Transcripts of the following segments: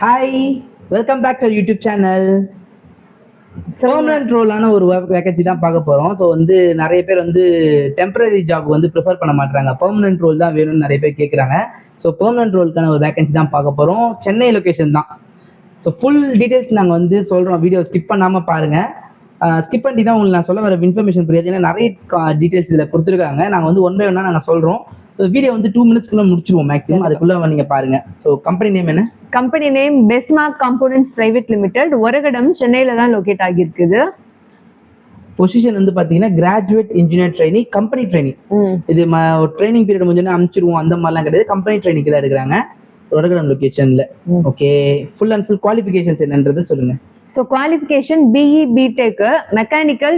Hi, welcome back to YouTube channel. Permanent ரோலான ஒரு vacancy தான் பார்க்க போகிறோம். ஸோ வந்து நிறைய பேர் வந்து டெம்பரரி ஜாப் வந்து ப்ரிஃபர் பண்ண மாட்டாங்க, பெர்மனன்ட் ரோல் தான் வேணும்னு நிறைய பேர் கேட்குறாங்க. ஸோ பெர்மனன்ட் ரோலுக்கான ஒரு வேகன்சி தான் பார்க்க போகிறோம். சென்னை லொக்கேஷன் தான். ஸோ ஃபுல் டீட்டெயில்ஸ் நாங்கள் வந்து சொல்கிறோம், வீடியோ ஸ்கிப் பண்ணாமல் பாருங்கள். ஸ்கிப் பண்ணிட்டீங்கன்னா உங்களுக்கு நான் சொல்ல வர இன்ஃபர்மேஷன் புரியாது, ஏன்னா நிறைய டீட்டெயில்ஸ் இதில் கொடுத்துருக்காங்க. நாங்கள் வந்து ஒன் பை ஒன்னாக நாங்கள் சொல்கிறோம். வீடியோ வந்து 2 மினிட்ஸ்க்குள்ளே முடிச்சிருவோம் மேக்ஸிமம், அதுக்குள்ளே நீங்கள் பாருங்கள். ஸோ கம்பெனி நேம் என்ன? Company name Besmak components private limited. Oragadam சென்னையில தான் லொகேட் ஆகியிருக்குது. பொசிஷன் வந்து பாத்தீங்கன்னா graduate engineer training, company training. இது ட்ரைனிங் பீரியட் முடிஞ்சோன்னா அனுப்பிச்சிருவோம், அந்த மாதிரிலாம் கிடையாது. கம்பெனி ட்ரைனிங் தான் எடுக்கிறாங்க ஒரகடம் லொகேஷன்ல. Okay, full and full qualifications என்னன்றது சொல்லுங்க. So qualification BE BTech, mechanical,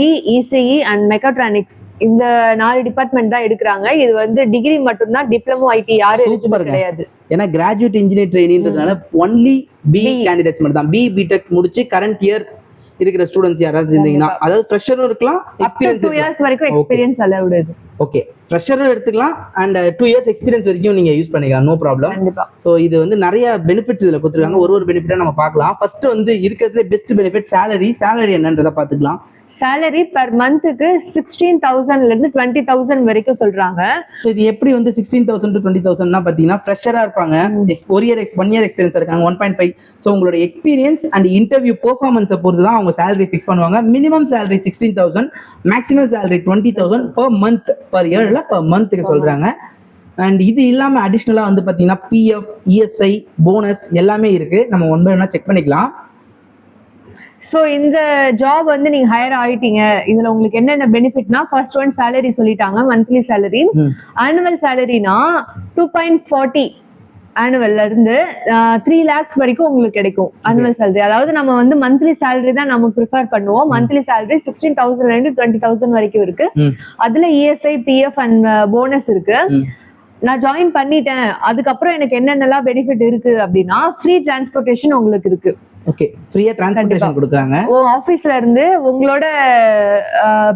EEE, ECE and mechatronics, இந்த 4 டிபார்ட்மெண்ட் தான் எடுக்கிறாங்க. இது வந்து டிகிரி மட்டும்தான், டிப்ளமோ ஐடி யாரும் எலிஜிபிள் கிடையாது. ஏன்னா கிராஜுவேட் இன்ஜினியர் ட்ரைனிங்ன்றதுனால ஒன்லி பி கேண்டிடேட்ஸ் மட்டும் தான். பிடெக் முடிச்சு கரண்ட் இயர் இருக்கிற ஸ்டூடெண்ட்ஸ் யாராவது இருந்தீங்கன்னா, அதாவது ஃப்ரெஷரும் இருக்கலாம், எக்ஸ்பீரியன்ஸ் 2 இயர்ஸ் வரைக்கும் எக்ஸ்பீரியன்ஸ் அலௌட். இது ஓகே, ஃப்ரெஷரும் எடுத்துக்கலாம் அண்ட் 2 இயர்ஸ் எக்ஸ்பீரியன்ஸ் வரைக்கும் நீங்க யூஸ் பண்ணிக்கலாம், நோ ப்ராப்ளம். கண்டிப்பா. ஸோ இது வந்து நிறைய பெனிஃபிட்ஸ் இதுல கொடுத்துருக்காங்க. ஒரு பெனிஃபிட்டா நம்ம பார்க்கலாம். ஃபர்ஸ்ட் வந்து இருக்கிறதுல பெஸ்ட் பெனிஃபிட் சேலரி என்னன்றதை பார்த்துக்கலாம். சேலரி பெர் மந்த்துக்கு 16,000ல இருந்து 20,000 வரைக்கும் சொல்றாங்க. ஸோ இது எப்படி வந்து 16,000 to 20,000 பாத்தீங்கன்னா ஃப்ரெஷரா இருப்பாங்க, 1 இயர் எக்ஸ்பீரியன்ஸ் இருக்காங்க, 1.5. ஸோ உங்களோட எக்ஸ்பீரியன்ஸ் அண்ட் இன்டர்வியூ பெர்ஃபார்மன்ஸை பொறுத்து தான் அவங்க சேலரி ஃபிக்ஸ் பண்ணுவாங்க. Minimum salary 16,000, maximum salary 20,000 per month, per இயர்ல பர் மந்த்துக்கு சொல்றாங்க. அண்ட் இது இல்லாம அடிஷ்னலா வந்து பாத்தீங்கன்னா பிஎஃப், இஎஸ்ஐ, போனஸ் எல்லாமே இருக்கு. நம்ம ஒன் பை ஒன்னா செக் பண்ணிக்கலாம். ஸோ இந்த ஜாப் வந்து நீங்க ஹையர் ஆயிட்டீங்க, இதுல உங்களுக்கு என்னென்ன பெனிஃபிட்னா, ஃபர்ஸ்ட் ஒன் சேலரி சொல்லிட்டாங்க, மந்த்லி சேலரி. ஆனுவல் சேலரினா 2.40 ஆனுவல்ல இருந்து 3 lakhs வரைக்கும் உங்களுக்கு கிடைக்கும் ஆனுவல் சேலரி. அதாவது நம்ம வந்து மந்த்லி சேலரி தான் நம்ம ப்ரிஃபர் பண்ணுவோம். மந்த்லி சேலரி 16,000ல இருந்து 20,000 வரைக்கும் இருக்கு. அதுல இஎஸ்ஐ, பிஎஃப் அண்ட் போனஸ் இருக்கு. நான் ஜாயின் பண்ணிட்டேன், அதுக்கப்புறம் எனக்கு என்னென்னலாம் பெனிஃபிட் இருக்கு அப்படின்னா, ஃப்ரீ டிரான்ஸ்போர்ட்டேஷன் உங்களுக்கு இருக்கு. ஓகே, ஃப்ரீயா டிரான்ஸ்போர்ட்டேஷன் கொடுக்குறாங்க. ஆபீஸ்ல இருந்து உங்களோட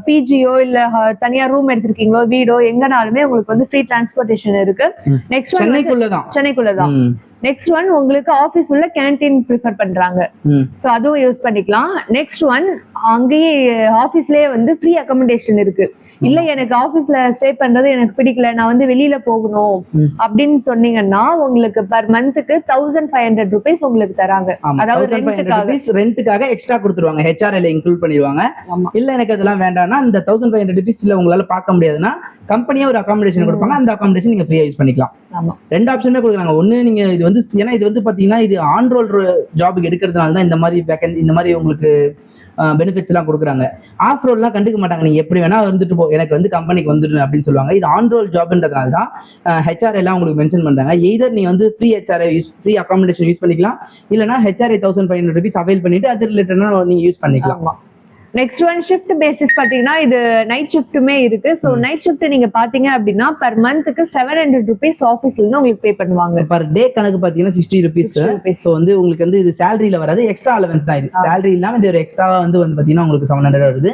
பிஜியோ இல்ல தனியா ரூம் எடுத்திருக்கீங்களோ, வீடோ, எங்கனாலுமே உங்களுக்கு வந்து ஃப்ரீ டிரான்ஸ்போர்ட்டேஷன் இருக்கு. நெக்ஸ்ட் சென்னைக்குள்ளதான். நெக்ஸ்ட் ஒன் உங்களுக்கு ஆபீஸ் உள்ள கேண்டீன் ப்ரிஃபர் பண்றாங்க, சோ அதுவும் யூஸ் பண்ணிக்கலாம். நெக்ஸ்ட் ஒன் அங்கேயே ஆபீஸ்லயே வந்து ஃப்ரீ அகாமடேஷன் இருக்கு. இல்ல எனக்கு ஆபீஸ்ல ஸ்டே பண்றது எனக்கு பிடிக்கல, நான் வந்து வெளியில போகணும் அப்படின்னு சொன்னீங்கன்னா உங்களுக்கு பர் மந்த்துக்கு 1,500 rupees உங்களுக்கு தராங்க. அதாவது ரெண்டுக்காக எக்ஸ்ட்ரா கொடுத்துருவாங்க, ஹெச்ஆர்எல் இன்க்ளூட் பண்ணிடுவாங்க. இல்ல எனக்கு அதெல்லாம் வேண்டாம்னா இந்த 1,500 rupeesல உங்களால பார்க்க முடியாதுன்னா கம்பெனியே ஒரு அகாமடேஷன் கொடுப்பாங்க, அந்த அகாமடேஷன் நீங்க ஃப்ரீயா யூஸ் பண்ணிக்கலாம். ரெண்டு ஆப்ஷனுமே கொடுக்குறாங்க. ஒண்ணு நீங்க இது வந்து, ஏன்னா இது வந்து பாத்தீங்கன்னா இது ஆன் ரோல் ஜாபுக்கு எடுக்கிறதுனால தான் இந்த மாதிரி வேகன்சி, இந்த மாதிரி உங்களுக்கு பெனிஃபிட்ஸ் எல்லாம் கொடுக்குறாங்க. ஆஃப் ரோல்லாம் கண்டுக்க மாட்டாங்க, நீங்க எப்படி வேணா வந்துட்டு போ, எனக்கு வந்து கம்பெனிக்கு வந்துட்டு அப்படின்னு சொல்லுவாங்க. இது ஆன் ரோல் ஜாப்ன்றதுனால தான் ஹெச்ஆர்ஐ எல்லாம் உங்களுக்கு மென்ஷன் பண்றாங்க. எய்தர் நீங்க வந்து ஃப்ரீ ஹெச்ஆர்ஐ ஃப்ரீ அகாமடேஷன் யூஸ் பண்ணிக்கலாம், இல்லைன்னா ஹெச்ஆர்ஐ 1,500 rupees அவைல் பண்ணிட்டு அது ரிலேட்டடா நீங்க யூஸ் பண்ணிக்கலாம். நெக்ஸ்ட் ஒன் ஷிஃப்ட் பேசிஸ் பாத்தீங்கன்னா இது நைட் ஷிஃப்ட்டுமே இருக்கு. சோ நைட் ஷிஃப்ட் நீங்க பாத்தீங்க அப்படின்னா பர் மந்த்துக்கு 700 rupees ஆபீஸ்ல இருந்து உங்களுக்கு பே பண்ணுவாங்க. பர் டே கணக்கு பாத்தீங்கன்னா 60 rupees. சோ வந்து உங்களுக்கு வந்து இது சேலரியில வராது, எக்ஸ்ட்ரா அலவன்ஸ் தான். இது சேலரி இல்லாம இது ஒரு எக்ஸ்ட்ராவா வந்து பாத்தீங்கன்னா உங்களுக்கு 700 வருது.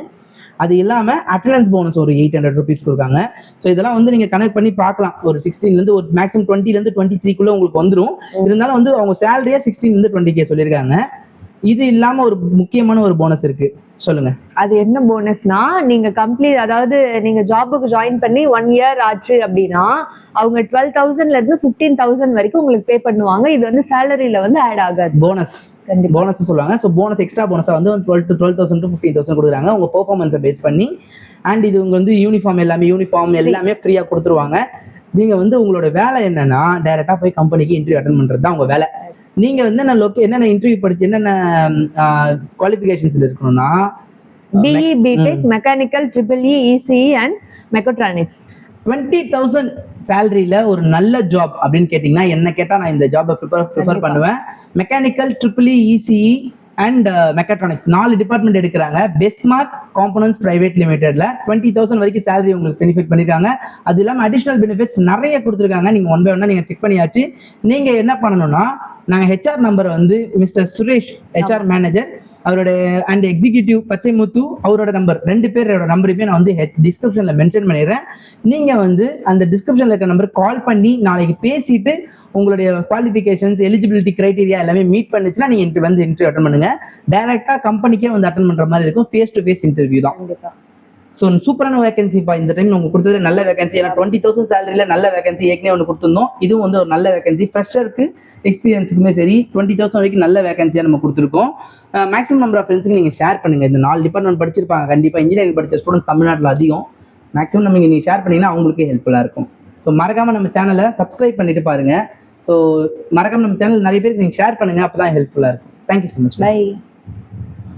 அது இல்லாம அட்டெண்டன்ஸ் போனஸ் ஒரு 800 rupees கொடுக்காங்க. ஸோ இதெல்லாம் வந்து நீங்க கனெக்ட் பண்ணி பார்க்கலாம். ஒரு 16ல இருந்து ஒரு மேக்ஸிமம் 20ல இருந்து 23க்குள்ள உங்களுக்கு வந்துடும். இருந்தாலும் வந்து அவங்க சேலரியா 16ல இருந்து 20K சொல்லியிருக்காங்க. இது இல்லாம ஒரு முக்கியமான ஒரு போனஸ் இருக்கு, சொல்லுங்க. அது என்ன போனஸ்னா, நீங்க கம்ப்ளீட், அதாவது நீங்க ஜாபுக்கு ஜாயின் பண்ணி 1 year ஆச்சு அப்படின்னா அவங்க 12,000ல இருந்து 15,000 வரைக்கும் உங்களுக்கு பே பண்ணுவாங்க. இது வந்து சேலரியில வந்து ஆட் ஆகாது, போனஸ் சொல்லுவாங்க. ஸோ போனஸ் எக்ஸ்ட்ரா போனஸா வந்து 12,000 to 15,000 கொடுக்குறாங்க உங்க பெர்ஃபார்மன்ஸை பேஸ் பண்ணி. அண்ட் இது உங்க வந்து யூனிஃபார்ம் எல்லாமே ஃப்ரீயா கொடுத்துருவாங்க. நீங்க வந்து உங்களோட வேலை என்னன்னா டைரக்டா போய் கம்பெனிக்கு இன்டர்வியூ அட்டெண்ட் பண்றது தான் உங்க வேலை. நீங்க வந்து என்னென்ன இன்டர்வியூ படிச்சு என்னென்ன குவாலிஃபிகேஷன்ஸ்ல இருக்கணும்னா BE BTech, mechanical, EEE, ECE and mechatronics. 20,000 சேலரியில ஒரு நல்ல ஜாப் அப்படின்னு கேட்டீங்கன்னா என்ன கேட்டா நான் இந்த ஜாபை ப்ரிஃபர் பண்ணுவேன். Mechanical, EEE, ECE and mechatronics 4 department எடுக்கிறாங்க. பெஸ்மார்க் காம்போனன்ட்ஸ் பிரைவேட் லிமிடெட்ல 20,000 வரைக்கும் சேலரி உங்களுக்கு பெனிஃபிட் பண்ணிருக்காங்க. அது இல்லாம அடிஷனல் பெனிஃபிட்ஸ் நிறைய கொடுத்துருக்காங்க. நீங்க ஒன் பை ஒன்னா நீங்க செக் பண்ணியாச்சு. நீங்க என்ன பண்ணணும்னா நாங்கள் ஹெச்ஆர் நம்பரை வந்து மிஸ்டர் சுரேஷ் ஹெச்ஆர் மேனேஜர் அவரோட அண்ட் எக்ஸிக்யூட்டிவ் பச்சைமுத்து அவரோட நம்பர் 2 பேரோட நம்பருமே நான் வந்து டிஸ்கிரிப்ஷனில் மென்ஷன் பண்ணிடுறேன். நீங்கள் வந்து அந்த டிஸ்கிரிப்ஷனில் இருக்கிற நம்பர் கால் பண்ணி நாளைக்கு பேசிட்டு உங்களுடைய குவாலிஃபிகேஷன்ஸ் எலிஜிபிலிட்டி கிரைட்டீரியா எல்லாமே மீட் பண்ணுச்சுன்னா நீங்கள் வந்து இன்டர்வியூ அட்டன் பண்ணுங்க. டைரெக்டாக கம்பெனிக்கே வந்து அட்டன் பண்ணுற மாதிரி இருக்கும். ஃபேஸ் டு ஃபேஸ் இன்டர்வியூ தான். ஸோ சூப்பரான வேகன்சிப்பா இந்த டைம் உங்களுக்கு கொடுத்தது நல்ல வேகன்சி. ஏன்னா 20,000 சேலரியில் நல்ல வேகன்சி ஏற்கனவே ஒன்று கொடுத்துருந்தோம். இதுவும் வந்து ஒரு நல்ல வேகன்சி. ஃப்ரெஷருக்கு எக்ஸ்பீரியன்ஸுக்குமே சரி 20,000 வரைக்கும் நல்ல வேகன்சியாக நம்ம கொடுத்துருக்கோம். மேக்ஸிமம் நம்பர் ஆஃப் ஃப்ரெண்ட்ஸுக்கு நீங்கள் ஷேர் பண்ணுங்கள். இந்த 4 டிபார்ட்மெண்ட் படிச்சிருப்பாங்க. கண்டிப்பாக இன்ஜினியரிங் படித்த ஸ்டூடெண்ட்ஸ் தமிழ்நாட்டில் அதிகம். மேக்ஸிமம் நம்ம நீங்கள் ஷேர் பண்ணிங்கன்னா அவங்களுக்கே ஹெல்ப்ஃபுல்லாக இருக்கும். ஸோ மறக்காமல் நம்ம சேனலை சப்ஸ்கிரைப் பண்ணிட்டு பாருங்கள். ஸோ மறக்காமல் நம்ம சேனல் நிறைய பேருக்கு நீங்கள் ஷேர் பண்ணுங்கள். அப்போ தான் ஹெல்ப்ஃபுல்லாக இருக்கும். Thank you so much. பை.